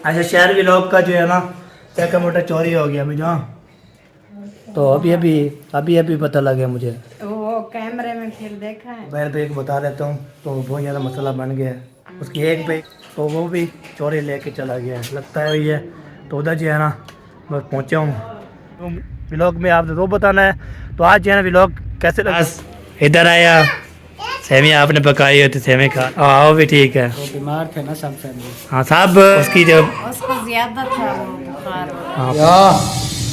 अच्छा शहर व्लॉग का जो है ना चेक मोटर चोरी हो गया मुझे। तो अभी पता लगा मुझे, वो कैमरे में फिर देखा है। मोबाइल पे एक बता देता हूँ। तो बहुत ज़्यादा मसला बन गया है उसकी एक पे, तो वो भी चोरी लेके चला गया है लगता है ये। तो उधर जो है ना मैं पहुँचा हूँ। व्लॉग में आपने वो बताना है। तो आज जो है ना व्लॉग कैसे लगा, इधर आया सेमिया आपने पकाई होती सेमे खा। हाँ वो भी ठीक है, वो बीमार थे ना सब फैमिली। हाँ साहब उसकी जो उसको ज्यादा था वो बुखार। हाँ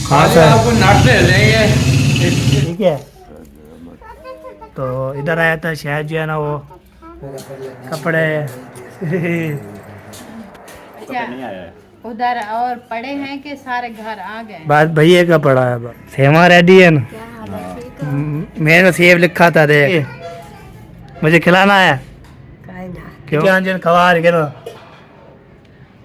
हाँ सर आपको नाश्ते लेंगे। ठीक है। तो इधर आया था शायद जो है ना वो कपड़े अच्छा उधर और पड़े हैं कि सारे घर आ गए? बात भैया का पड़ा है बस। सेवा रेडी है ना, मैंने सेब लिखा था देख, मुझे खिलाना है। क्यों जान जन खवा रहे ना।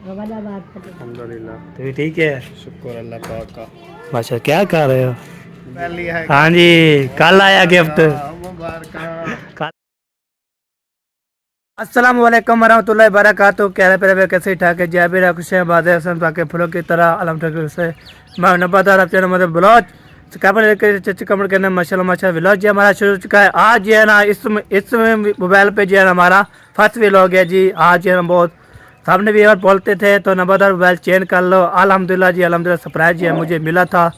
अल्हम्दुलिल्लाह तो ठीक है, शुक्र अल्लाह पाक का। माशा क्या कर रहे हो? पहली है हाँ जी कल आया गिफ्ट। अस्सलाम वालेकुम वरहमतुल्लाहि वबरकातुहू। कह रहे कैसे ठाक है जय भी खुश है बाद के फूलों की तरह अलहमदुलिल्लाह से मैं नबादार आप चैनल मतलब ब्लॉग कमेंट करने माशाल्लाह माशाल्लाह व्लॉग जी हमारा शुरू हो चुका है। आज जो है ना इस मोबाइल पे जो है ना हमारा फर्स्ट व्लॉग है जी। आज जो है ना बहुत सामने भी और बोलते थे तो नबादार मोबाइल चेंज कर लो। अल्हम्दुलिल्लाह जी अल्हम्दुलिल्लाह सरप्राइज जो है मुझे मिला था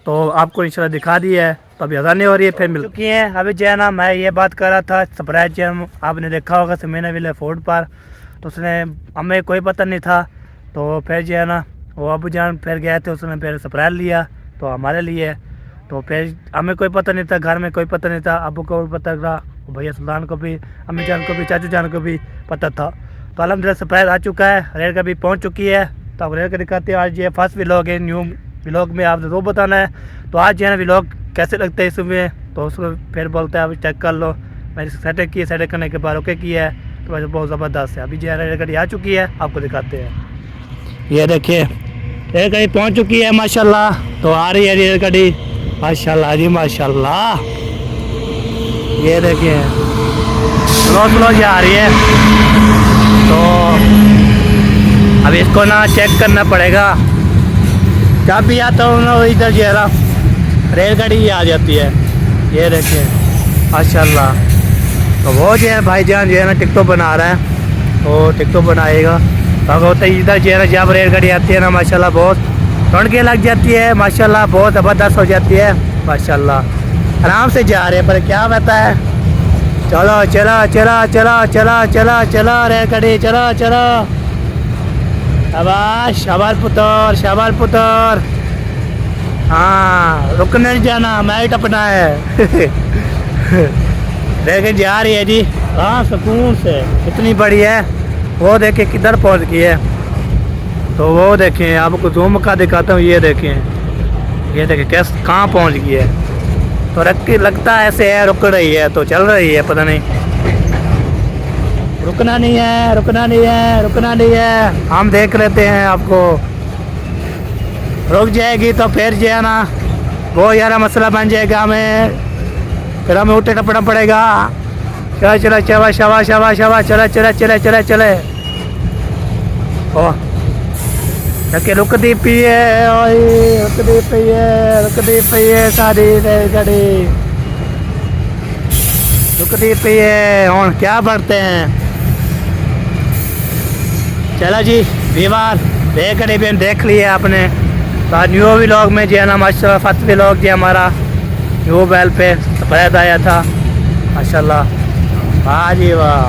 तो आपको इंशाल्लाह दिखा दी है। तो अभी अज़ान नहीं हो रही है फिर मिल चुकी हैं। अभी जो है ना मैं ये बात कर रहा था सरप्राइज जो है आपने देखा होगा समीना विले फोर्ड पर, तो उसने हमें कोई पता नहीं था। तो फिर जो है ना वो अबू जान फिर गए थे, उसने फिर सरप्राइज लिया तो हमारे लिए। तो फिर हमें कोई पता नहीं था, घर में कोई पता नहीं था, अबू को भी पता था, भैया सुल्तान को भी, अम्मी जान को भी, चाचू जान को भी पता था। तो अल्हम्दुलिल्लाह सरप्राइज आ चुका है, रेल का भी पहुंच चुकी है। तो अब रेल का दिखाते हैं। आज ये फर्स्ट व्लॉग है, न्यू व्लॉग में आपने वो बताना है। तो आज जो है ना व्लॉग कैसे लगते हैं इसमें, तो उसको फिर बोलते हैं अभी चेक कर लो। मैंने सेटअप किया, सेटअप करने के बाद ओके किया है तो वैसे बहुत ज़बरदस्त है। अभी जो है रेल गाड़ी आ चुकी है, आपको दिखाते हैं। ये देखिए रेल गाड़ी पहुँच चुकी है माशाल्लाह। तो आ रही है रेल गाड़ी माशाल्लाह जी माशाल्लाह। ये देखिए स्लो स्लो जा रही है। तो अभी इसको ना चेक करना पड़ेगा। जब भी आता हूँ ना इधर जो है ना रेलगाड़ी ही आ जाती है। ये देखिए माशाल्लाह। तो वो जो है भाईजान जो है ना टिकटॉक बना रहा है, तो टिकटॉक बनाएगा। तो होता है इधर जो है ना जब रेलगाड़ी आती है ना माशाल्लाह बहुत रौनकें लग जाती है माशाल्लाह, बहुत ज़बरदस्त हो जाती है माशाल्लाह। आराम से जा रहे हैं पर क्या पता है। चलो चला चला चला चला चला चला रेलगाड़ी चलो चलो। शाबाश शाबाश पुत्र शाबाश पुत्र। हाँ रुकने नहीं जाना, मैं ही टपना है। लेकिन जा रही है जी हाँ सुकून से, इतनी बड़ी है। वो देखें किधर पहुंच गई है। तो वो देखें आपको जूम का दिखाता हूँ। ये देखें कैसे कहाँ पहुंच गई है। तो लगता है ऐसे है रुक रही है, तो चल रही है पता नहीं। रुकना नहीं है रुकना नहीं है रुकना नहीं है, हम देख लेते हैं आपको। रुक जाएगी तो फिर जो है ना वो यार मसला बन जाएगा, हमें फिर हमें उठे टपना पड़ेगा। चला चला चला शवा शवा शवा चला चला चले चले चले। ओह रुकती पी है रुकती पी है सारी रेलगाड़ी रुकती पी है। और क्या बढ़ते हैं। चला जी दीवार रेलगाड़ी भी देख लिया आपने। तो न्यू व्लॉग में जो है ना माशाल्लाह फर्स्ट व्लॉग जो हमारा न्यू मोबाइल पे सरप्राइज आया था माशाल्लाह। वाह जी वाह।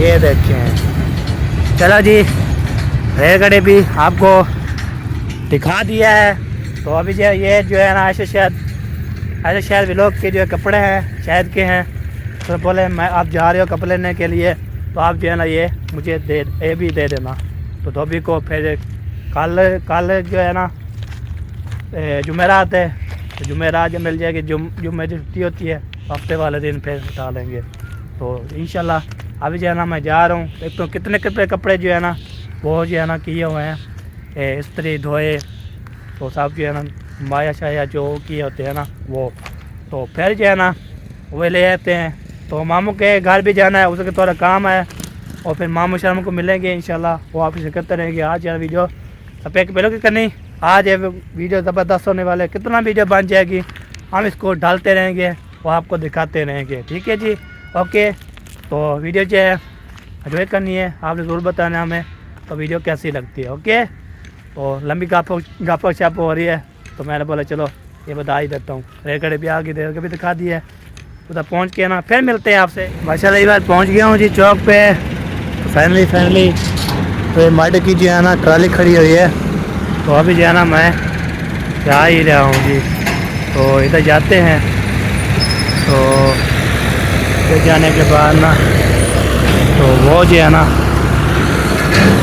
ये देखें चला जी रेलगाड़ी भी आपको दिखा दिया है। तो अभी जो ये जो है ना ऐसे शायद व्लॉग के जो कपड़े हैं शायद के हैं। तो बोले मैं आप जा रहे हो कपड़े लेने के लिए तो आप जो है ना ये मुझे ये भी दे देना। तो धोबी को फिर कल जो है ना जुमेरात है, तो जुमेरात जब मिल जाएगी जुम्मे जो छुट्टी होती है हफ्ते वाले दिन फिर उठा लेंगे। तो इंशाल्लाह अभी जो है ना मैं जा रहा हूँ। एक तो कितने कपड़े जो है ना वो जो है ना किए हुए हैं इस्त्री धोए, तो सब जो है ना माया शाया जो किए होते हैं ना वो। तो फिर जो है ना वो ले आते हैं। तो मामू के घर भी जाना है, उसके थोड़ा काम है। और फिर मामू शाम को मिलेंगे इंशाल्लाह, वो आप इसे करते रहेंगे। आज यार वीडियो अब एक पहले की करनी, आज ये वीडियो ज़बरदस्त होने वाले, कितना वीडियो बन जाएगी हम इसको डालते रहेंगे, वो आपको दिखाते रहेंगे। ठीक है जी, ओके। तो वीडियो जो है एंजॉय करनी है, आपने ज़रूर बताना हमें तो वीडियो कैसी लगती है। ओके, तो लंबी गापो शाप हो रही है तो मैंने बोला चलो ये बता ही देता हूँ। रेकड़े भी आ गई, रेल भी दिखा दी है, उधर पहुँच के ना फिर मिलते हैं आपसे। माशाल्लाह ये बार पहुँच गया हूँ जी चौक पे। तो फाइनली तो ये मार्केट की जो है ना ट्राली खड़ी हुई है, तो अभी जो है ना मैं जा ही रहा हूँ जी। तो इधर जाते हैं, तो इधर जाने के बाद ना तो वो जो है ना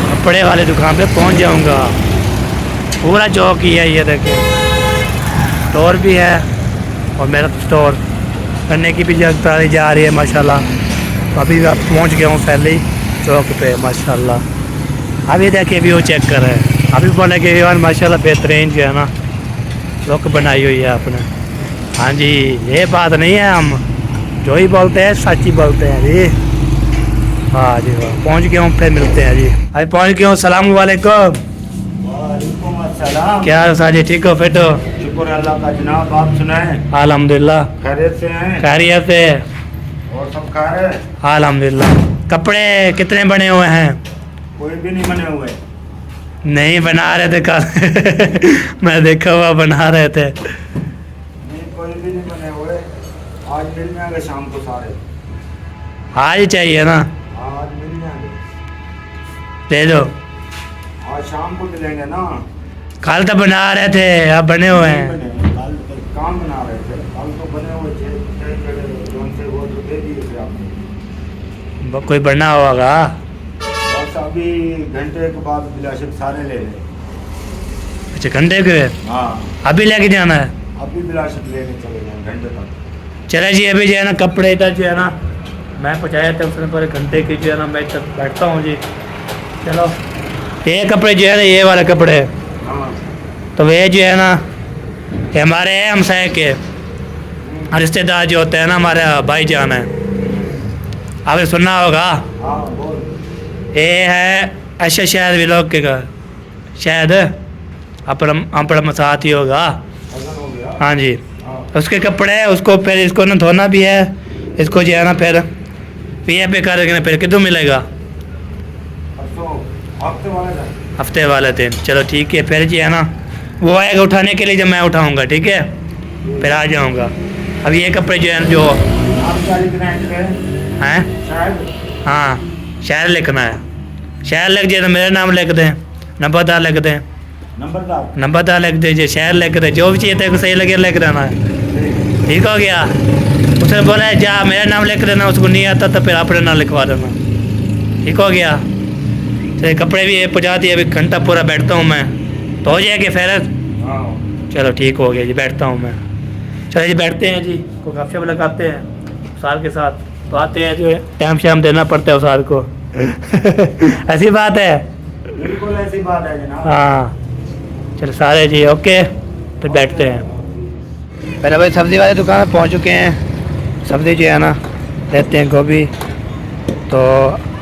कपड़े वाले दुकान पे पहुँच जाऊँगा। पूरा चौक ही है, ये देखिए स्टोर भी है और मेरा स्टोर करने की भी ट्राली जा रही है माशाल्लाह। तो अभी पहुँच गया हूँ पहले चौक पे माशाल्लाह। अभी देखिए व्यू चेक कर रहे हैं, अभी बोले कि यार माशाल्लाह बेहतरीन जो है ना लुक बनाई हुई है आपने। हाँ जी, ये बात नहीं है, हम जो ही बोलते हैं सच ही बोलते हैं जी। हाँ जी, पहुँच गया हूँ, फिर मिलते हैं जी। अभी पहुँच गया हूँ। सलाम वालेकुम। वालेकुम अस्सलाम। क्या हाल साजी, ठीक हो फिट हो? शुक्र अल्लाह का जनाब, आप सुनाएं? अल्हम्दुलिल्लाह खैरियत से हैं? खैरियत से, और सब खा रहे हैं? अल्हम्दुलिल्लाह। कपड़े कितने बने हुए हैं? कोई भी नहीं बने हुए। नहीं बना रहे थे कल मैं देखा हुआ बना रहे थे। नहीं, कोई भी नहीं बने हुए। आज मिल जाएंगे शाम को सारे। आज ही चाहिए ना? आज मिल जाएंगे, दे दो। आज शाम को मिलेंगे ना। कल तो बना रहे थे, अब बने हुए नहीं हैं। बने हुए। कल काम बना रहे थे, कल तो बने हुए थे। जोन से वो तो दे दिए थे आपको। कोई बना होगा। बस अभी घंटे के बाद बिलाशक सारे ले लें। अच्छा, घंटे के? हाँ, अभी लेके जाना है? अभी बिलाशक लेने चले जाएं घंटे तक। चले जी, अभी जो है ना कपड़े इधर जो है ना मैं पहुँचाया था उसने पर घंटे की जो है ना मैं तक बैठता हूँ जी। चलो, ये कपड़े जो है ना ये वाले कपड़े, हाँ, तो वे जो है ना ये हमारे हैं हमसाए के रिश्तेदार जो होते हैं ना, हमारे भाई जान है, आपने सुनना होगा। हाँ बोल। ये है अच्छा शायद भी लोग के घर, शायद अपना मसात ही होगा। अजन हो गया। हाँ जी, हाँ, उसके कपड़े उसको फिर इसको ना धोना भी है, इसको जो है ना फिर पीए पे करके फिर कितों मिलेगा? परसों हफ्ते वाले दिन। हफ्ते वाले दिन। चलो ठीक है, फिर जो है ना वो आएगा उठाने के लिए, जब मैं उठाऊंगा ठीक है फिर आ जाऊंगा। अब ये कपड़े जो है ना जो आप क्या लिखना है? हैं, शायद। हाँ शहर लिखना है, शहर लिख जाए तो मेरा नाम लिख दें, नंबरदार लिख दें, नंबरदार। नंबरदार लिख दीजिए, शहर लिख दें, जो भी चाहिए तेरे को सही लगे लिख देना है। ठीक हो गया? उसने बोला है जा मेरा नाम लिख देना, उसको नहीं आता तो फिर अपना नाम लिखवा देना। ठीक हो गया? चलिए कपड़े भी पहुँचा दिए, अभी घंटा पूरा बैठता हूँ मैं, तो हो जाएगी फिर। हाँ, चलो ठीक हो गया जी, बैठता हूँ मैं। चलो जी बैठते हैं जी, को गपशप लगाते हैं साल के साथ, तो आते हैं जो टाइम शाम देना पड़ता है साल को ऐसी बात है। बिल्कुल ऐसी बात है जनाब। हाँ चलो सारे जी, ओके फिर बैठते हैं। पहले भाई सब्ज़ी वाले दुकान में पहुँच चुके हैं। सब्ज़ी जो है ना लेते हैं, गोभी तो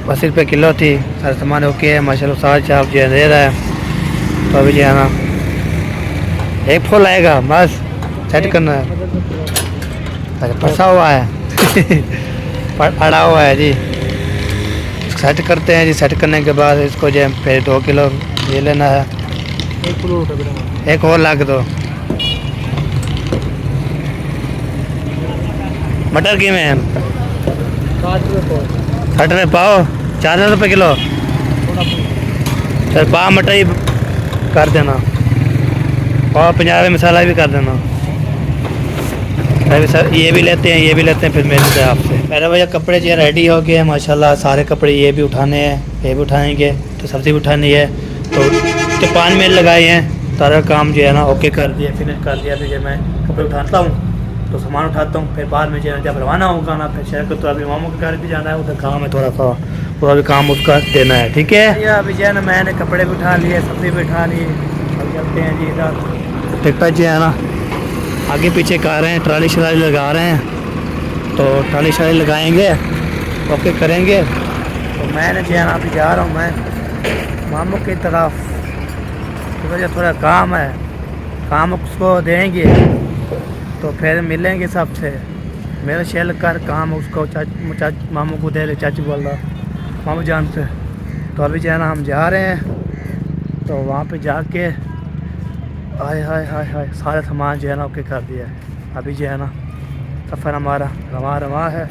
80 रुपये किलो थी, सारे सामान ओके है माशाल्लाह। साल चाप जो है दे रहा है, तो अभी जो है ना एक फूल आएगा बस सेट करना है। अच्छा फंसा हुआ है पड़ा हुआ है जी, सेट करते हैं जी। सेट करने के बाद इसको जो है फिर 2 किलो ये लेना है। एक और ला के दो। मटर की में 60 रुपये पाओ, 400 रुपये किलो। सर पाव मटर ही कर देना, पाव 50 मसाला भी कर देना। सर ये भी लेते हैं, ये भी लेते हैं, फिर मिलते हैं आपसे। मेरा भैया कपड़े जो रेडी हो गए हैं माशाल्लाह, सारे कपड़े ये भी उठाने हैं, ये भी उठाएंगे, तो सब्ज़ी भी उठानी है। तो 5 मिनट लगाए हैं, सारा काम जो है ना ओके कर दिया, फिनिश कर दिया। तो जब मैं कपड़े उठाता हूँ तो सामान उठाता हूँ, फिर बाद में जो है जब रवाना होगा ना फिर शहर को, तो अभी मामू के घर भी जाना है, उधर काम है थोड़ा सा, वो अभी काम उसका देना है। ठीक है, अभी जो है ना मैंने कपड़े भी उठा लिए, सब्ज़ी भी उठा ली, अब चलते हैं जी इधर। ट्रैक्टर जो है ना आगे पीछे कर रहे हैं, ट्राली शराली लगा रहे हैं, तो ट्राली शराली लगाएंगे, ओके करेंगे, तो मैंने जो है ना अभी जा रहा हूँ मैं मामू की तरफ, तो मुझे थोड़ा काम है, काम उसको देंगे तो फिर मिलेंगे सबसे। मेरा शेल कर काम उसको मामू को दे रहे, चाची बोल रहा मामू जान से। तो अभी जो है ना हम जा रहे हैं, तो वहाँ पे जाके हाय हाय हाय हाय सारा सामान जो है ना ओके कर दिया है। अभी जो है ना सफ़र हमारा रवा है,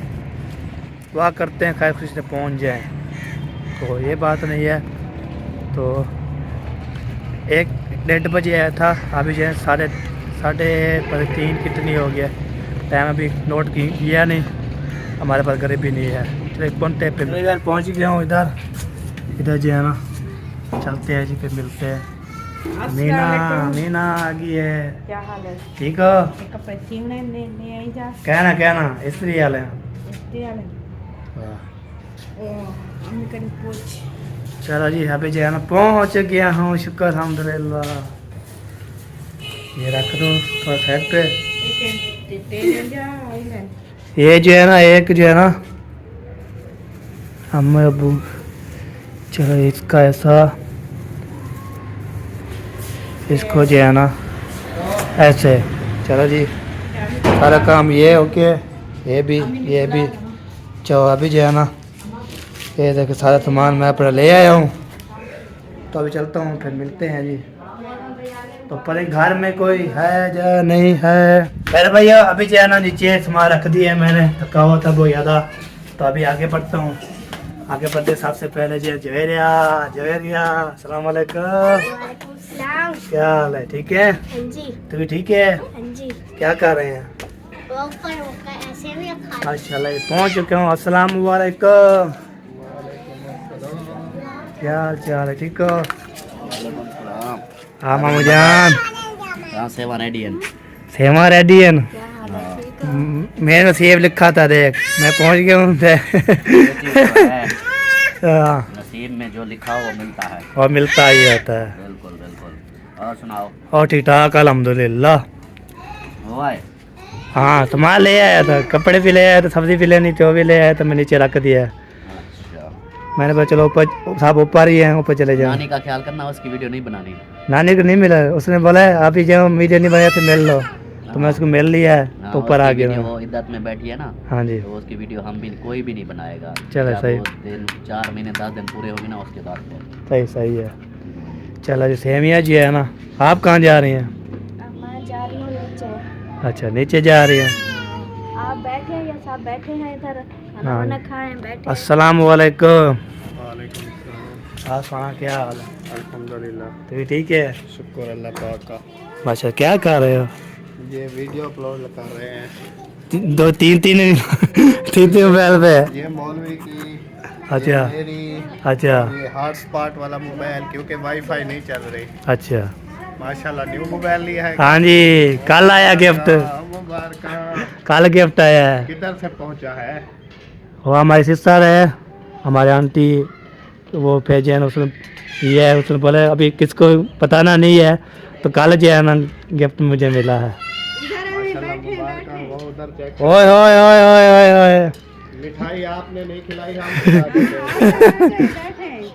दुआ करते हैं खैर खुशी से पहुँच जाएँ। तो ये बात नहीं है। तो 1-1:30 बजे आया था, अभी जो है 3:30 कितनी हो गया टाइम अभी नोट किया नहीं, हमारे पास गरीबी नहीं है। चलो एक घंटे पे इधर पहुँच गया हूँ। इधर जो है ना चलते हैं जी, फिर मिलते हैं। मीना आ गई है, क्या हाल है? ठीक हो? कपड़े सीने नहीं आई जा कहना इस्त्री हाल है। चलो जी अभी जो है ना पहुँच गया हूँ, शुक्र अल्हम्दुलिल्लाह। ये रख दो थोड़ा साइड पे। ये जो है ना एक जो है ना हम अबू, चलो इसका ऐसा, इसको जो है ना ऐसे। चलो जी सारा काम ये ओके, ये भी चलो अभी जो है ना ये देखो सारा सामान मैं अपना ले आया हूँ। तो अभी चलता हूँ, फिर मिलते हैं जी। तो पर घर में कोई है या नहीं है मेरे भैया? अभी जो है ना नीचे सामान रख दिया है मैंने, थका हुआ था बहुत ज़्यादा। तो अभी आगे बढ़ता हूँ। आगे बढ़ते सबसे पहले जी जवेरिया अस्सलाम वालेकुम। क्या हाल है? ठीक है? तू भी ठीक है? क्या कर रहे हैं? माशाल्लाह पहुँच चुके हूँ। अस्सलाम वालेकुम। क्या हाल चाल है? ठीक हो? हाँ मामू जान। सेवा रेडियन। मैंने सेव लिखा था, देख मैं पहुंच गया हूँ। नसीब में जो लिखा हो वो मिलता है, और मिलता ही होता है। बिल्कुल। और सुनाओ? और ठीक ठाक अल्हम्दुलिल्लाह। हुआ है? हाँ सामान ले आया था, कपड़े भी ले आया था, सब्जी भी लेनी थी वो भी ले आया था, मैं नीचे रख दिया। अच्छा। मैंने बोला चलो ऊपर, साहब ऊपर ही है, ऊपर चले जाओ। नानी का ख्याल करना, उसकी वीडियो नहीं बनानी। नानी को नहीं मिला, उसने बोला आप ही जाओ, वीडियो नहीं बनाया तो मिल लो। तो मैं उसको मिल लिया है, तो ऊपर आ गया। वो इद्दत में बैठी है ना। हाँ जी। तो उसकी वीडियो हम भी कोई भी नहीं बनाएगा। चलो सही। 4 महीने 10 दिन पूरे होंगे ना उसके बाद। सही है। चलो जी सेमिया जी है ना, आप कहाँ जा रही हैं? मैं जा रही हूँ नीचे। अच्छा नीचे जा रही हैं। आप बैठे हैं या सब बैठे हैं इधर, खाना हाँ। वाना खाएं बैठे। अस्सलाम वालेकुम। हाँ क्या हाल है? अल्हम्दुलिल्लाह। तो भी ठीक है? शुक्र अल्लाह पाक का। अच्छा क्या कर रहे हो? ये वीडियो अपलोड कर रहे हैं। तीन मोबाइल पे? ये मौलवी की, अच्छा ये मेरी, अच्छा ये हॉटस्पॉट वाला मोबाइल, क्योंकि वाईफाई नहीं चल रही। अच्छा। माशाल्लाह न्यू मोबाइल लिया है। हाँ जी कल आया गिफ्ट, मुबारक। कल गिफ्ट आया है। किधर से पहुंचा है? वो हमारी सिस्टर है, हमारे आंटी, वो भेजे हैं उसने, ये है उसने बोले अभी किसको बताना नहीं है, तो कल जो है ना गिफ्ट मुझे मिला है। माशाल्लाह मुबारक। वो उधर चेक। ओए मिठाई आपने नहीं खिलाई, हम खिला देंगे।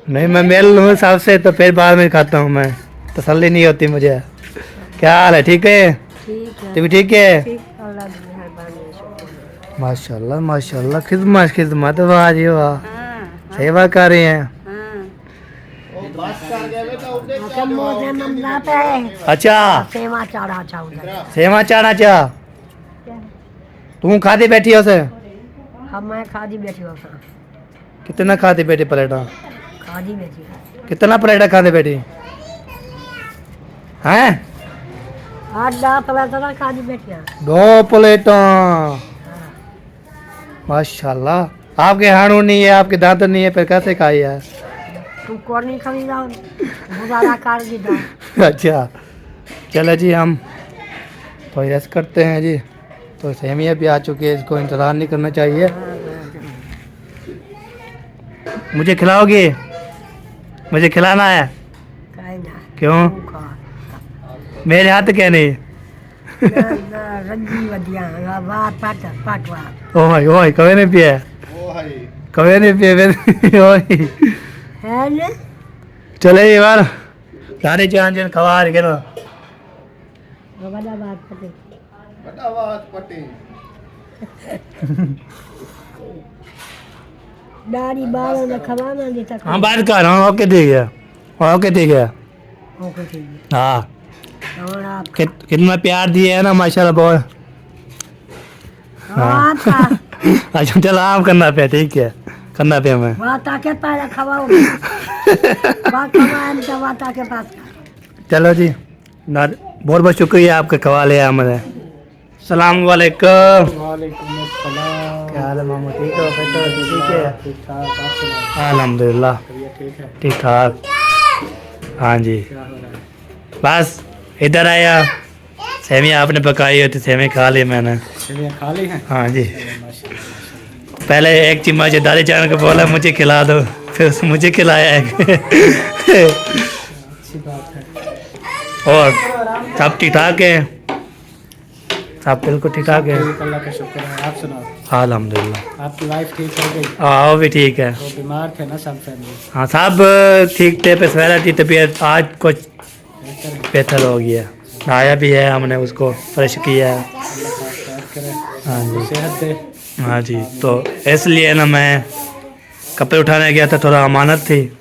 नहीं मैं मिल लूँ सबसे तो फिर बाद में खाता हूँ, मैं तसल्ली नहीं होती मुझे। क्या हाल है? ठीक है? तू भी ठीक है? माशाल्लाह खिदमत वाह जी वाह, सेवा कर रहे हैं। अच्छा सेवा चाना चाह तू खाती बैठी हो से? हाँ मैं खादी बैठी हूँ। कितना खाती बैठी प्लेटा? खादी बैठी कितना प्लेटा खाते बैठी हैं? 8-10 प्लेट खादी बैठी है। 2 प्लेटा माशाल्लाह। आपके हाड़ू नहीं है, आपके दांत नहीं है, फिर कैसे खाई है? तुम कौन नहीं खरीदा गुजारा कर दी। अच्छा चलो जी हम तो रेस्ट करते हैं जी। तो सेमिया भी आ चुकी है, इसको इंतज़ार नहीं करना चाहिए। मुझे खिलाओगे? मुझे खिलाना है? क्यों? मेरे हाथ क्या नहीं? ओए कवे नहीं पिया? कभी नहीं पिए है ने चले ये बार सारे जान जन खवा रहे लो बड़ा बात पते दाढ़ी बाल ना खवाना देता हाँ बात कर रहा हूँ। ओके ठीक है ओके ठीक है ओके ठीक है हाँ और आप कितना प्यार दिए है ना माशाल्लाह बहुत। हाँ था अच्छा चलो आप करना पे ठीक है करना पे मैं वाता के पास खवाओगे बात खवाएं तो वाता के पास चलो जी ना बहुत बहुत शुक्रिया आपका खवा लिया हमने। सलाम वालेकुम। वालेकुम अस्सलाम। क्या हाल है मामू ठीक हो बेटा ठीक है ठीक ठाक आप सुनाओ अल्हम्दुलिल्लाह तबीयत ठीक है ठीक ठाक। हाँ जी क्या हो रहा है बस इधर आया सेमियाँ आपने पकाई होती सेमियाँ खा ली मैंने। सेवियां खा ली हैं हाँ जी माशाल्लाह पहले एक चम्मच दादी जान को बोला मुझे खिला दो फिर उसने मुझे खिलाया एक अच्छी बात है और सब ठीक ठाक है सब बिल्कुल ठीक ठाक है अल्लाह का शुक्र है आप सुनाओ अल्हम्दुलिल्लाह। आपकी वाइफ ठीक हो गई हाँ वो भी ठीक है। वो बीमार थे ना सब फैमिली हाँ सब ठीक थे पे सवेरा की तबीयत आज कुछ बेहतर है बेहतर हो गया आया भी है हमने उसको फ्रेश किया है। अल्लाह पाक खैर करे हाँ जी सेहत दे हाँ जी तो इसलिए ना मैं कपड़े उठाने गया था थोड़ा अमानत थी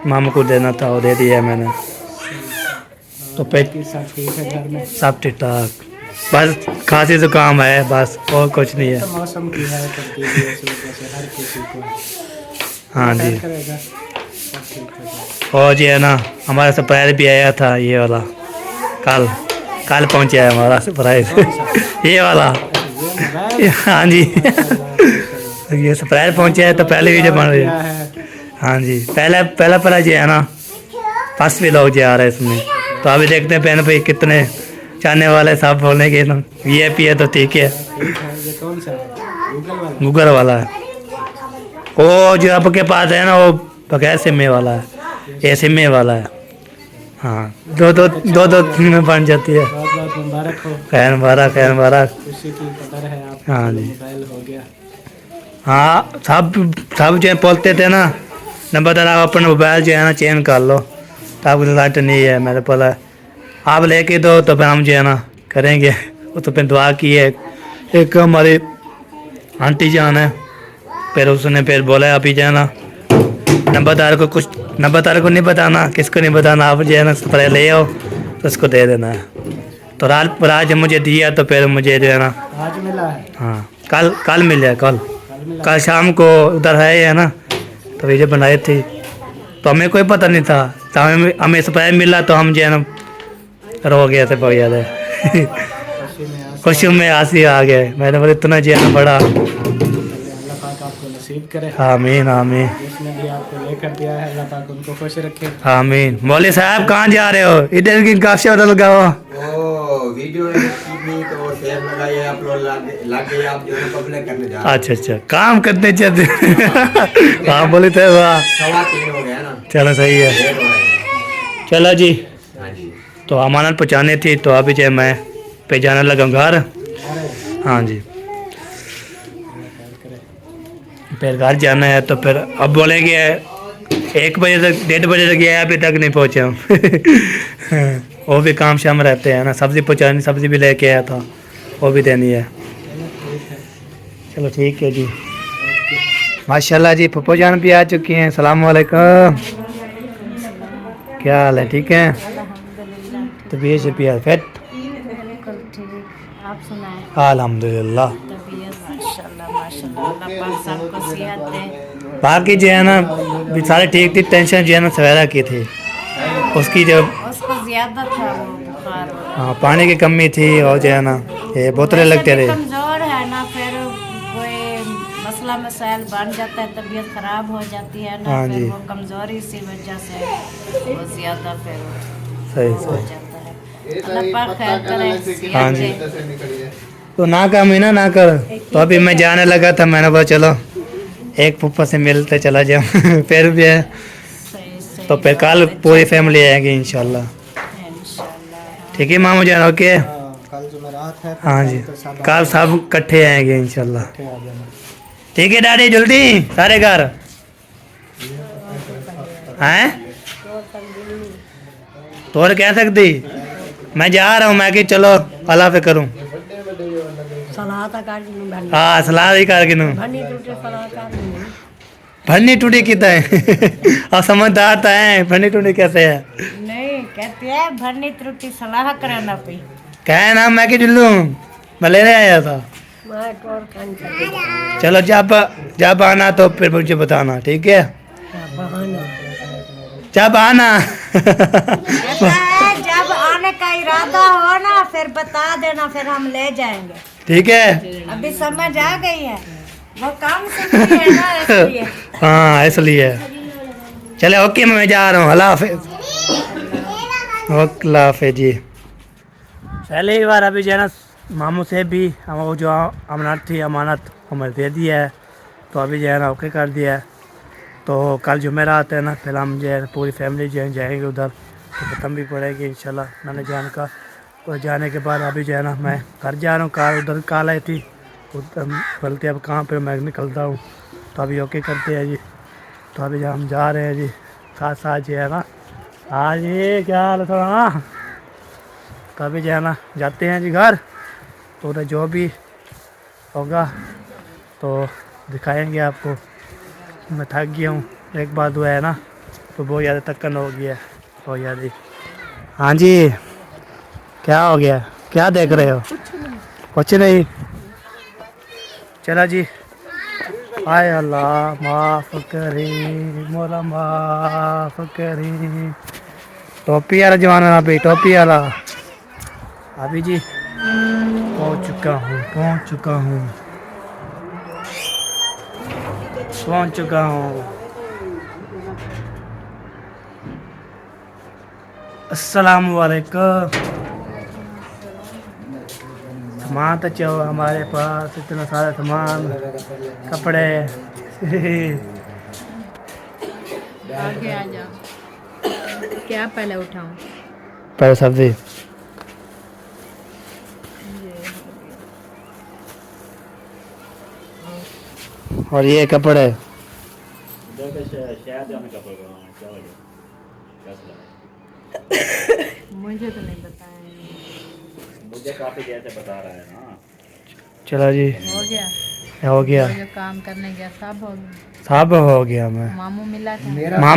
मामू को देना था वो दे दिया मैंने। तो पेट बाकी सब ठीक है घर में सब ठीक ठाक बस खांसी जुकाम है बस और कुछ नहीं है। तो मौसम की है तब्दीली इस वजह से हर किसी को हाँ जी खैर करेगा सब ठीक हो जाएगा और जी है ना हमारा सरप्राइज भी आया था ये वाला कल कल पहुंचा है हमारा सरप्राइज ये वाला ये मोबाइल हाँ जी ये सरप्राइज पहुंचा है तो पहले वीडियो बन रही क्या है। है हाँ जी पहला जो है ना फर्स्ट भी लोग जो आ रहे हैं इसमें तो अभी देखते हैं पहले भाई कितने चाहने वाले साहब बोलने के ना ये पी है तो ठीक है। ठीक है ये कौन सा है गूगल वाला गूगल वाला है वो जो आपके पास है ना वो बगैर सिमे वाला है ये सिमे वाला है। हाँ दो में बन जाती है। बहुत बहुत मुबारक हो खैर मुबारक। खुशी की कदर है आप हाँ जी मोबाइल हो गया हाँ सब जो बोलते थे ना नंबर आप अपना मोबाइल जो है ना चेंज कर लो तो आपको लाइट नहीं है मेरे बोला आप लेके दो तो फिर हम जो है ना करेंगे वो तो फिर दुआ की है। एक हमारी आंटी जान है फिर उसने फिर बोला अभी जो है ना नंबरदार को नहीं बताना किसको नहीं बताना आप जो है ना स्प्रे ले आओ तो उसको दे देना है। तो रात जब मुझे दिया तो फिर मुझे जो है ना आज मिला है हाँ कल मिल जाए कल मिला कल शाम को उधर है ना तो वीडियो बनाई थी तो हमें कोई पता नहीं था तो हमें स्प्रे मिला तो हम जो है ना रो गए थे बहुत ज़्यादा खुशी में आज खुशी में आंसू आ गए मैंने बोला इतना जो है ना बड़ा अल्लाह पाक आपको नसीब करे आमीन आमीन जिसने भी आपको लेकर दिया है अल्लाह पाक उनको खुश रखे आमीन। मौली साहब कहाँ जा रहे हो इधर की काफी होटल लगाओ वो वीडियो की तो शेयर लगाइए आप लोग लाके आप जो है पब्लिक करने जा रहे अच्छा काम करते चलते हाँ बोले थे वाह 3:15 हो गया ना चलो सही है लेट हो रहा है चलो जी हाँ जी तो अमानत पहुँचानी थी तो अभी जो मैं पे जाने लगा घर। हाँ जी फिर घर जाना है तो फिर अब बोलेंगे 1 बजे तक 1:30 बजे तक गया अभी तक नहीं पहुँचे हम वो भी काम शाम रहते हैं ना सब्ज़ी पहुँचानी सब्ज़ी भी लेके आया था वो भी देनी है। चलो ठीक है जी माशाल्लाह जी पप्पू जान भी आ चुकी हैं। सलाम वालेकुम क्या हाल है ठीक है तबीयत से पिया फिट बिल्कुल ठीक आप सुनाए अल्हम्दुलिल्लाह। तबीयत माशाल्लाह माशाल्लाह अल्लाह पाक सबको सेहत दे। बाकी जो है ना भी सारे ठीक थी टेंशन जो है ना सवेरा की थी उसकी जो उसको ज्यादा था वो बुखार हाँ पानी की कमी थी और जो है ना ये बोतलें लगते रहे। कमजोर है ना फिर कोई मसला मसाइल बन जाता है तबीयत खराब हो जाती है ना हाँ फिर जी। वो कमजोरी इसी वजह से वो ज्यादा फिर सही हो सही जाता है। अल्लाह पाक खैर करे हाँ सेहत जी। दे। तो ना का महीना ना कर तो अभी मैं जाने लगा था मैंने बोला चलो एक फूफा से मिलते चला जाऊँ फिर भी है सही सही तो फिर कल पूरी फैमिली आएगी इंशाल्लाह। इंशाल्लाह। ठीक है मामू जान ओके कल जुमेरात है हाँ जी तो सब कल सब इकट्ठे आएंगे इंशाल्लाह। इकट्ठे आ जाना ठीक है डैडी जल्दी सारे घर हैं तोड़ कह सकती मैं जा रहा हूँ मैं कि चलो अल्लाह पे करूँ सलाह तक आज नहीं बननी हाँ सलाह ही कर गिनूँ बननी टूटे सलाह कर नहीं भरनी टूटी कितना है और समझदार तो है भरनी टूटी कैसे है नहीं कहते हैं भरनी त्रुटि सलाह कराना पई क्या है नाम मैं कि जुल्लू मैं लेने आया था मैं टोर खान चली चलो जब आना तो फिर मुझे बताना ठीक है बहाना जब आना कहता है जब आने का इरादा हो ना फिर बता देना फिर हम ले जाएंगे ठीक है अभी समझ आ गई है वो काम सुनती है ना इसलिए हाँ इसलिए चले ओके मैं जा रहा हूँ अल्लाह हाफिज ओके अल्लाह हाफिज जी पहले ही बार अभी जो है ना मामू से भी हम वो जो अमानत थी अमानत हमें दे दी है तो अभी जो है ना ओके कर दिया है तो कल जुमेरात है ना फिर हम जो है पूरी फैमिली जो है जाएंगे उधर तो ख़त्म भी पड़ेगी इंशाल्लाह नाना जान का और जाने के बाद अभी जो है ना मैं घर जा रहा हूँ कार उधर कॉल आई थी उधर बोलते अब कहाँ पे मैं निकलता हूँ तो अभी ओके करते हैं जी तो अभी हम जा रहे हैं जी साथ साथ जो है ना हाँ जी क्या हाल है थोड़ा हाँ तो अभी जो है ना जाते हैं जी घर तो उधर जो भी होगा तो दिखाएंगे आपको मैं थक गया हूँ एक बात हुआ है ना तो बहुत ज़्यादा थकन हो गया है बहुत ज़्यादा हाँ जी क्या हो गया क्या देख रहे हो कुछ नहीं चला जी आय अल्लाह माफ़ करी मोला माफ़ करी टोपी वाला जमाना ना भाई टोपी वाला अभी जी पहुँच चुका हूँ अस्सलाम वालेकुम सामान तो चलो हमारे पास इतना सारा सामान कपड़े आगे आ जाओ क्या पहले उठाऊं पर सब्जी और ये कपड़े मुझे तो नहीं बताया मुझे काफी देर से बता रहा है ना चलो जी हो गया हो गया जो काम करने गया सब हो गया सब हो गया मैं मामू मिला था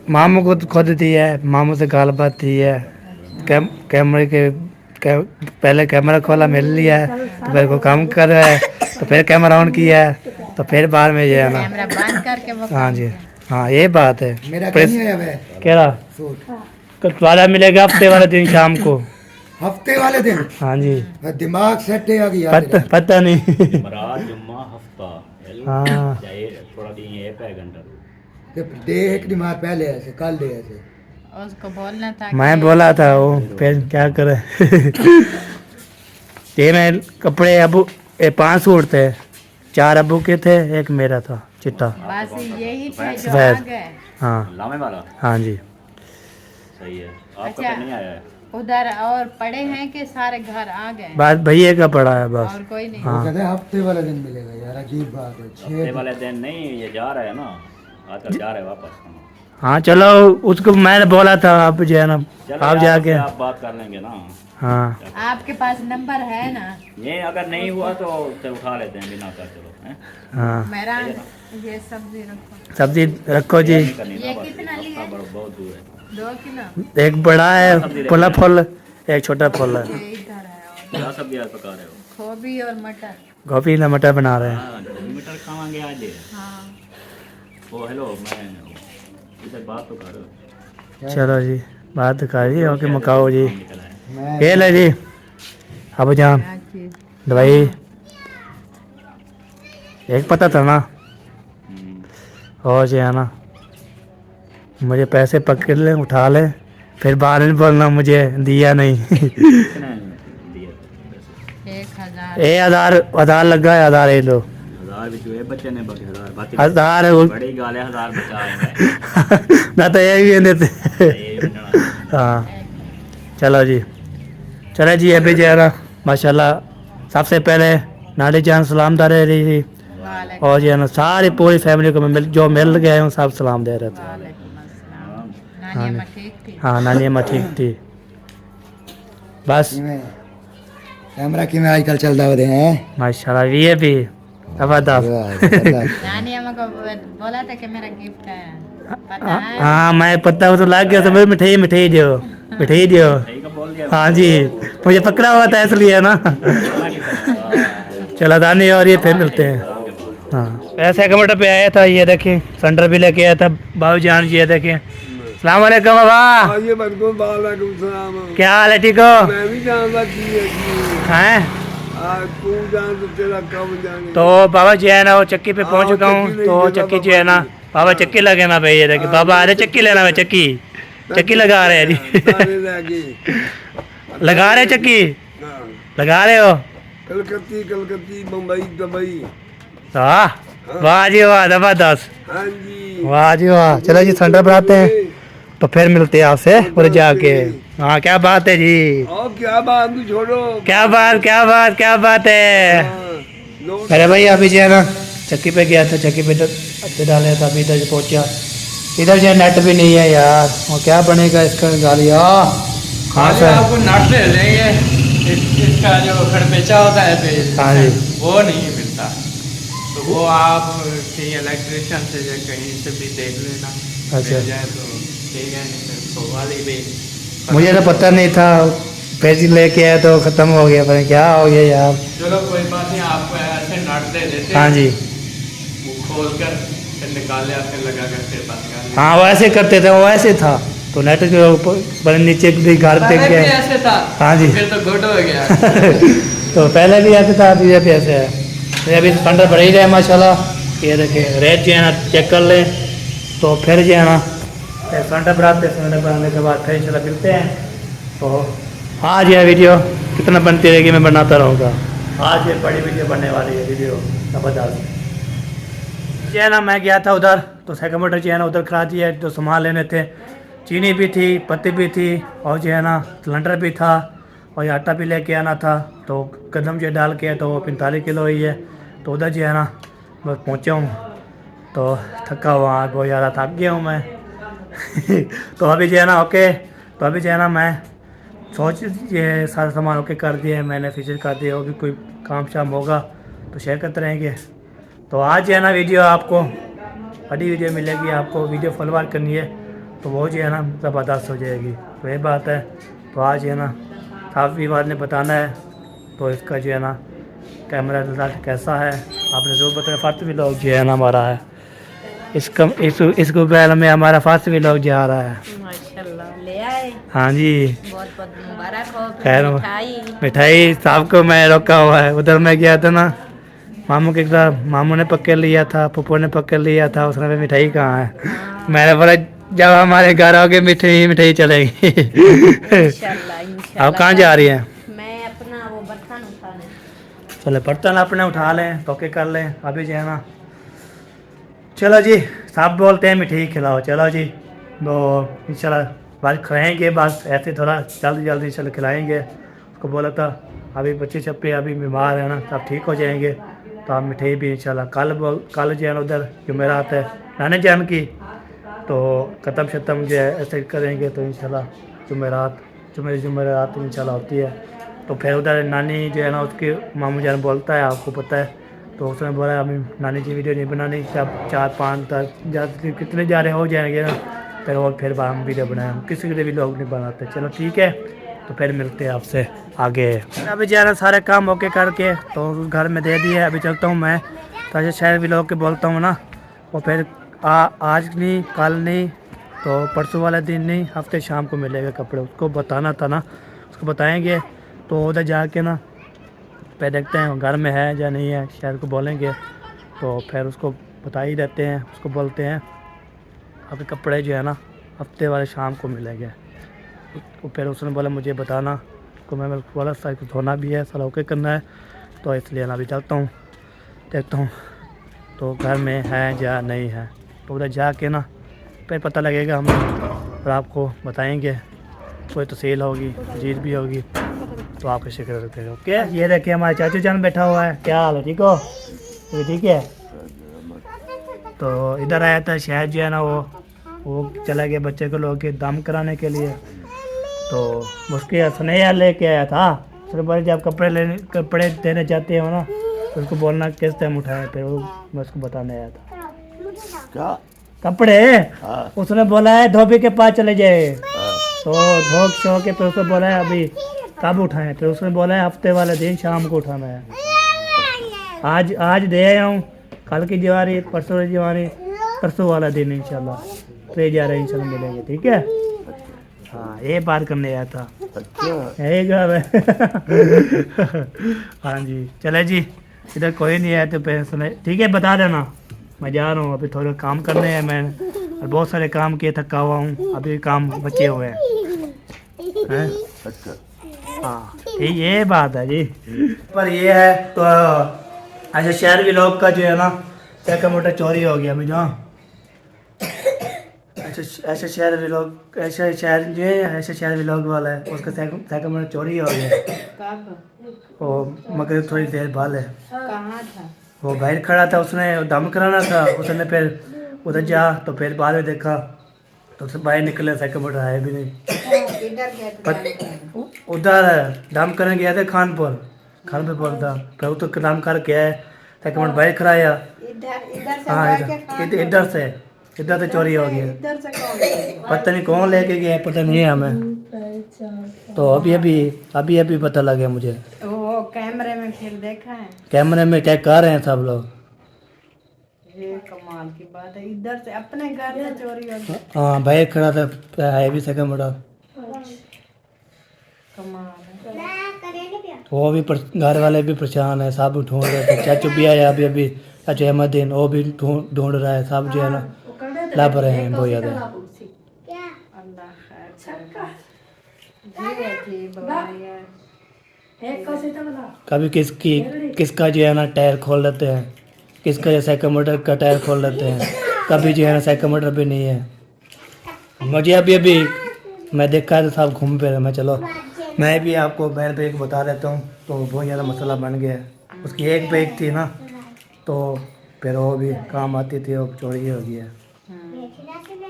मामू को तो खुद दी है मामू से गाल बात थी है कैमरे के पहले कैमरा खोला मिल लिया है तो फिर को काम कर रहा है तो फिर कैमरा ऑन किया है तो फिर बाद में जो है ना कैमरा बंद करके वो हाँ जी हाँ ये बात है मेरा प्रेस नहीं है वे कह रहा सूट वाला मिलेगा हफ्ते वाले दिन शाम को हफ्ते वाले दिन हाँ जी दिमाग सेट है गया पता नहीं मराज जुम्मा हफ्ता हाँ थोड़ा दिन ये पे घंटा दे एक दिमाग पहले ऐसे कल दे ऐसे उसको बोलना था मैं बोला था वो फिर क्या करे ये मैं कपड़े अबू 5 सूट थे 4 अबू के थे एक मेरा था चिट्टा बस यही थे जो वैस। आ गए हाँ लामे वाला हाँ जी सही है आपका अच्छा। तो नहीं आया है उधर और पड़े हैं कि सारे घर आ गए बस भैया का पड़ा है बस और कोई नहीं हाँ कहते हैं हफ्ते वाले दिन मिलेगा यार अजीब बात है हफ्ते वाले दिन नहीं ये जा रहा है ना आजकल जा रहा है वापस हाँ चलो उसको मैंने बोला था आप जो है ना चलो आप जाके आप बात कर लेंगे ना हाँ आपके पास नंबर है ना ये अगर नहीं हुआ तो उसे उठा लेते हैं बिना कर चलो हैं हाँ मेरा ये सब्जी रखो सब्जी रखो जी नहीं करनी ये ना बस कितना लिए? रास्ता बहुत दूर है 2 किलो एक बड़ा है फुला फुल एक छोटा फुल है ये इधर है और क्या सब्जी आज पका रहे हो गोभी और मटर गोभी ना मटर बना रहे हैं हाँ मीटर खावांगे आज हाँ ओ हेलो मैं इधर बात तो कर चलो जी बात करिए ओके मकाओ जी निकला है ये ले जी अब जान क्या चीज़ दवाई एक पता था ना और जो है ना मुझे पैसे पकड़ ले उठा ले फिर बाद में बोलना मुझे दिया नहीं कितने दिए पैसे 1000 हजार लगा है 1000 ये लो 1000 भी जो है बच्चे ने बाकी 1000 बाकी 1000 बड़ी गाल है 1000 बचाएंगे ना तो ये भी देते ये बनना हाँ चलो जी चलो जी अभी जो है ना माशाल्लाह सबसे पहले नानी जान सलाम दे रही थी वालेकुम और जो है ना सारी पूरी फैमिली को मैं जो मिल गए हूँ सब सलाम दे रहे थे। वालेकुम अस्सलाम। नानी अम्मा ठीक थी? हाँ नानी अम्मा ठीक थी। बस कैमरा की में आजकल चलता होते हैं माशाल्लाह ये भी जबरदस्त। नानी अम्मा को बोला था कि मेरा गिफ्ट है, पता है? हाँ मैं पता वो तो लग गया तो मेरे मिठाई मिठाई दो मिठाई दो। हाँ जी मुझे पकड़ा हुआ था इसलिए ना। चला दानी और ये फिर मिलते हैं। हाँ ऐसे कमरे पे आया था, ये देखें सेंटर भी लेके आया था बाबू जान जी। ये देखें सलाम वालेकुम बाबा। क्या हाल है, ठीक हो? मैं भी जानता हैं तू जान तो तेरा कब जाने। तो बाबा जी है ना वो चक्की पे पहुंच चुका हूँ। तो चक्की जो है ना बाबा चक्की लगे ना भाई, ये देखिए बाबा आ रहे चक्की लेना। मैं चक्की लगा रहे हैं जी। लगा रहे चक्की लगा रहे हो? कलकत्ती मुंबई दुबई। वाह जी वाह जबरदस्त। हाँ जी वाह जी वाह। चलो जी सेंटर पर आते हैं तो फिर मिलते हैं आपसे पूरे जाके। हाँ क्या बात है जी, और क्या बात तू छोड़ो। क्या बात है। अरे भाई अभी जो है ना चक्की पे गया था, चक्की पे अच्छे डाले था, अभी इधर से पहुंचा। इधर जो है नेट भी नहीं है यार, और क्या बनेगा इसका गालिया। हाँ सर आपको नट ले लेंगे, इसका जो खड़पेचा होता है पेज हाँ जी वो नहीं मिलता, तो वो आप कहीं इलेक्ट्रिशियन से या कहीं से भी देख लेना। अच्छा। मिल जाए तो ठीक है, नहीं तो वाली भी मुझे तो पता नहीं था, पैसे लेके आया तो ख़त्म हो गया, पता नहीं क्या हो गया यार। चलो कोई बात नहीं, आपको ऐसे नट दे देते हाँ जी वो खोल कर फिर निकाले आते लगा कर फिर बंद कर लें। हाँ वैसे करते थे, वो वैसे था तो नेट के ऊपर बड़े नीचे भी घर पे पहले भी गया। ऐसे था। हाँ जी फिर तो गुड हो गया। तो पहले भी ऐसे था, अभी भी ऐसे है। तो अभी स्पंडर बढ़ ही रहे माशाल्लाह। ये देखिए रेट जो है ना चेक कर लें तो फिर जो है ना स्पंडर बढ़ाते हैं। स्पंडर बढ़ाने के बाद फिर इंशाल्लाह मिलते हैं। तो आज यह वीडियो कितना बनती रहेगी मैं बनाता रहूँगा। आज ये बड़ी वीडियो बनने वाली है, वीडियो जबरदस्त। जो है ना मैं गया था उधर तो सेकंड मोटर जो है ना उधर खड़ा दिया, जो सामान लेने थे, चीनी भी थी, पत्ती भी थी, और जो है ना सिलेंडर भी था, और ये आटा भी लेके आना था। तो कदम जो डाल के तो वो 45 किलो ही है। तो उधर जो है ना बस पहुँचा हूँ तो थका हुआ बहुत ज़्यादा थक गया हूँ मैं। तो अभी जो है ना ओके, तो अभी जो है ना मैं सोच ये सारा सामान ओके कर दिए मैंने, फीचर कर दिए। और भी कोई काम शाम होगा तो शेयर करते रहेंगे। तो आज जो है ना वीडियो आपको बड़ी वीडियो मिलेगी, आपको वीडियो फॉलोअर करनी है तो वो जो है ना ज़बरदस्त हो जाएगी। तो ये बात है। तो आज है ना साफ भी बात ने बताना है तो इसका जो है ना कैमरा रिजल्ट कैसा है आपने ज़रूर बताया। फर्स्ट भी लोग जो है ना हमारा है इसको पहले में हमारा फर्स्ट भी लोग जा रहा है माशाल्लाह ले आए, हाँ जी बहुत बहुत मुबारक हो। खैर मिठाई मिठाई साहब को मैं रोका हुआ है। उधर मैं गया था ना मामू के साथ, मामू ने पकड़ लिया था, पप्पू ने पकड़ लिया था, उसने भी मिठाई कहाँ है। मैंने बोला जब हमारे घर आओगे मिठाई चलेगी। इंशाल्लाह आप कहाँ जा रही हैं? मैं अपना वो बर्तन उठाने। चलो बर्तन अपने उठा लें, टोके कर लें। अभी जो है ना चलो जी साहब बोलते हैं मिठाई खिलाओ, चलो जी। तो इंशाल्लाह बात खाएँगे, बस ऐसे थोड़ा जल्दी इंशाल्लाह खिलाएँगे। उसको बोला था अभी बच्चे छप्पे अभी बीमार है ना, सब ठीक हो जाएंगे तो आप मिठाई भी इंशाल्लाह कल जो है ना उधर जुमेरात है नानी जान की, तो ख़त्म जो है ऐसे करेंगे। तो इंशाल्लाह जुमेरात इंशाल्लाह होती है। तो फिर उधर नानी जो है ना उसके मामू जान बोलता है, आपको पता है, तो उसने बोला अभी नानी जी वीडियो नहीं बनानी, सब 4 5 10 कितने जा रहे हो जाएंगे ना, फिर हम वीडियो बनाए, किसी के लिए भी लोग नहीं बनाते। चलो ठीक है, तो फिर मिलते हैं आपसे आगे। अभी जो है ना सारे काम ओके करके तो घर में दे दिए। अभी चलता हूँ मैं, तो शायद भी लोग के बोलता हूँ ना, और फिर आज नहीं, कल नहीं, तो परसों वाला दिन नहीं, हफ्ते शाम को मिलेगा कपड़े। उसको बताना था ना, उसको बताएंगे। तो उधर जाके ना फिर देखते हैं घर में है या नहीं है, शायद को बोलेंगे तो फिर उसको बता ही देते हैं। उसको बोलते हैं आपके कपड़े जो है ना हफ्ते वाले शाम को मिलेंगे। तो फिर उसने बोला मुझे बताना, तो मैं बोला सर को धोना भी है, सारा ओके करना है, तो इसलिए ना अभी चलता हूँ, देखता हूँ तो घर में है या नहीं है। तो उधर जाके ना फिर पता लगेगा हमें, और आपको बताएंगे। कोई तहसील होगी, जीत भी होगी, तो आपको शिक्र रखेगा। ओके, ये देखिए हमारे चाचू जान बैठा हुआ है। क्या हाल है, ठीक हो? ये ठीक है। तो इधर आया था शायद जो है ना वो चला गया बच्चे को लोग के दम कराने के लिए। तो उसके स्नेहा लेके आया था। फिर बोले जब कपड़े देने जाते हो ना तो उसको बोलना किस टाइम उठाए, फिर वो मैं उसको बताने आया था। क्या कपड़े उसने बोला है धोबी के पास चले जाए, तो धोख शो के फिर उसने बोला है अभी कब उठाएं, फिर उसने बोला है हफ्ते वाले दिन शाम को उठाना है। आज दे आया हूँ, कल की दिवाली परसों की दिवाली परसों वाला दिन इंशाल्लाह ले जा रहे हैं, इंशाल्लाह मिलेंगे। ठीक है। हाँ ये बात करने आया था। यही घर है। हाँ जी चले जी, इधर कोई नहीं आया तो फिर सुने ठीक है बता देना। मैं जा रहा हूँ, अभी थोड़ा काम करने हैं मैं, और बहुत सारे काम किए, थका हुआ हूँ, अभी काम बचे हुए हैं। हाँ ठीक ये बात है जी। पर ये है तो ऐसा शहर भी लोग का जो है ना चक्का मोटा चोरी हो गया। मैं जहाँ ऐसे शहर भी लोग ऐसे शहर जो है ऐसे शहर भी लोग वाला है उसका चक्का मोटा चोरी हो गया। कब? वो मगर थोड़ी देर बाद है, कहाँ था? वो बाहर खड़ा था, उसने दम कराना था, उसने फिर उधर जा तो फिर बाद में देखा तो उससे बाहर निकले चक्का मोटा है भी नहीं। इधर गए थे? उधर दम करने गया था खानपुर था, फिर वो तो दम करके आए चक्का मोटा बाहर खड़ाया। इधर से हाँ गए के इधर से चोरी हो गया। इधर से कौन गया? पता नहीं कौन लेके गया, पता नहीं है हमें। तो अभी पता लगा मुझे। वो कैमरे में फिर देखा है? कैमरे में चेक कर रहे हैं सब लोग। ये कमाल की बात है, इधर से अपने घर से चोरी हो गई। हाँ भाई खड़ा था है भी सेकंड मोटा। कमाल है। वो भी घर वाले भी परेशान है, सब ढूंढ रहे थे। चाचू भी आया अभी चाचू अहमदीन, वो भी ढूंढ रहा है, सब जो है ना लाभ रहे हैं बहुत ज़्यादा। अल्लाह खैर करे। जी भगवान कभी किसका जो है ना टायर खोल लेते हैं, किसका साइकिल मोटर का टायर खोल लेते हैं, कभी जो है ना साइकिल मोटर भी नहीं है। मुझे अभी मैं देखा तो सब घूम फिर मैं चलो मैं भी आपको बैल पे एक बता देता हूँ। तो बहुत ज़्यादा मसला बन गया है। उसकी एक बैग थी ना तो फिर वो भी काम आती थी, वो चोरी हो गया।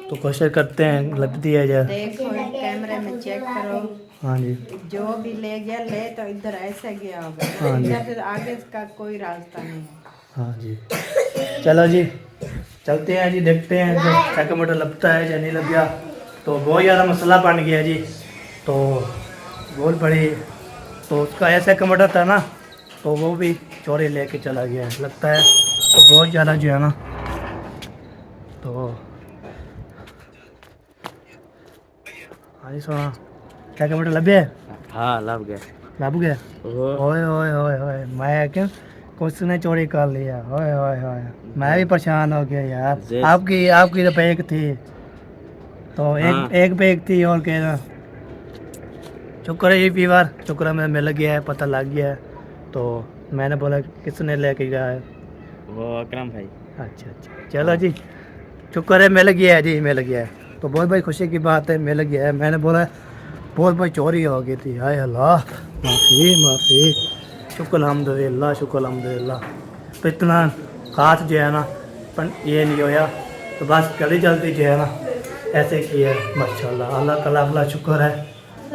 तो कोशिश करते हैं लगती है जाए। देखो कैमरे में चेक करो। हाँ जी जो भी ले गया ले तो इधर ऐसे गया होगा, हाँ जी। इधर से आगे का कोई रास्ता नहीं है। हाँ जी चलो जी चलते हैं जी, देखते हैं जो चक्का मोटर लगता है या नहीं लग गया। तो बहुत ज़्यादा मसला बन गया जी। तो बहुत बड़ी तो उसका ऐसा कमोटर था ना तो वो भी चोरी लेके चला गया है लगता है। तो बहुत ज़्यादा जो है ना तो हाँ जी सोना क्या कमोटर लग गया? हाँ लग गया। लग गया? ओए ओए ओए ओए मैं क्यों कुछ ने चोरी कर लिया। ओए ओए ओए मैं भी परेशान हो गया यार। आपकी तो बैग थी तो एक बैग थी और क्या शुक्र है ये पीवार शुक्र है मिल गया है, पता लग गया है। तो मैंने बोला किसने लेके गया है? वो अकरम भाई। अच्छा चलो जी शुक्र है मिल गया है जी, मिल गया है। तो बहुत भाई खुशी की बात है मिल गया है। मैंने बोला बहुत भाई चोरी हो गई थी, हाय अल्लाह माफ़ी शुक्र अल्हम्दुलिल्लाह शुक्र अल्हम्दुलिल्लाह। तो इतना खास जो है ना पर ये नहीं होया तो बस गली जल्दी जो है ना ऐसे किया है माशाल्लाह। अल्लाह का लाख शुक्र है।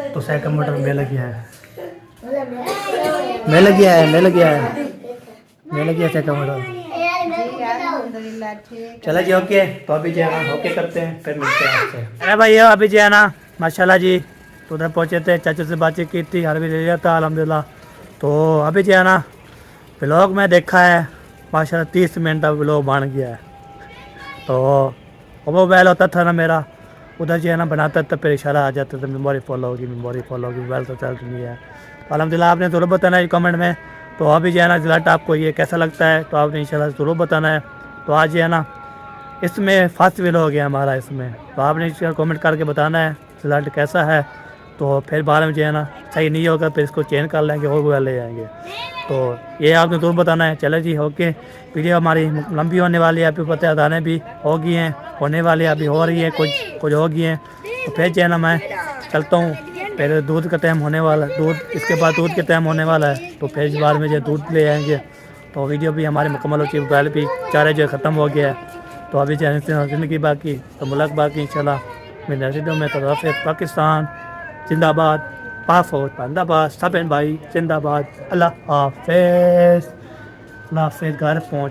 तो साइकिल मोटर मिल गया है साइकिल मोटर। अल्हम्दुलिल्लाह ठीक। चलो जी ओके। तो अभी जो है ना ओके करते हैं फिर मिलते हैं आपसे। अरे भाई अभी जो है ना माशाल्लाह जी तो उधर पहुँचे थे, चाचू से बातचीत की थी, हर भी ले लिया था अल्हम्दुलिल्लाह। तो अभी जो है ना व्लॉग में देखा है माशाल्लाह 30 मिनट का व्लॉग बन गया है। तो वो बैल होता था ना मेरा उधर जो है ना बनाता था फिर इशारा आ जाता था मेमोरी फॉल होगी बैल तो चल नहीं है। तो अल्हम्दुलिल्लाह आपने ज़रूर बताना है कमेंट में। तो अभी जो है ना रिजल्ट आपको ये कैसा लगता है तो आपने इंशाल्लाह ज़रूर बताना है। तो आज जो है ना इसमें फर्स्ट व्लॉग हो गया हमारा इसमें, तो आपने कमेंट करके बताना है रिजल्ट कैसा है। तो फिर बाद में जो है ना सही नहीं होगा फिर इसको चेंज कर लेंगे और वो ले जाएंगे। तो ये आपने ज़रूर बताना है। चलो जी ओके। वीडियो हमारी लंबी होने वाली है, अभी पता दाने भी हो गई हैं, होने वाली है, अभी हो रही है, कुछ हो गई हैं। तो फिर जो है ना मैं चलता हूँ, पहले दूध का टाइम होने वाला है, दूध इसके बाद दूध का टाइम होने वाला है। तो फिर इस बार में जो दूध ले आएंगे तो वीडियो भी हमारी मुकम्मल हो चुकी है, मोबाइल भी चार्ज जो ख़त्म हो गया है। तो अभी ज़िंदगी बाकी तो मुल्क बाकी इंशाल्लाह मेरे वीडियो में। तो पाकिस्तान जिंदाबाद, पाक फौज जिंदाबाद, सब भाई जिंदाबाद। अल्लाह हाफिज़, घर पहुँच।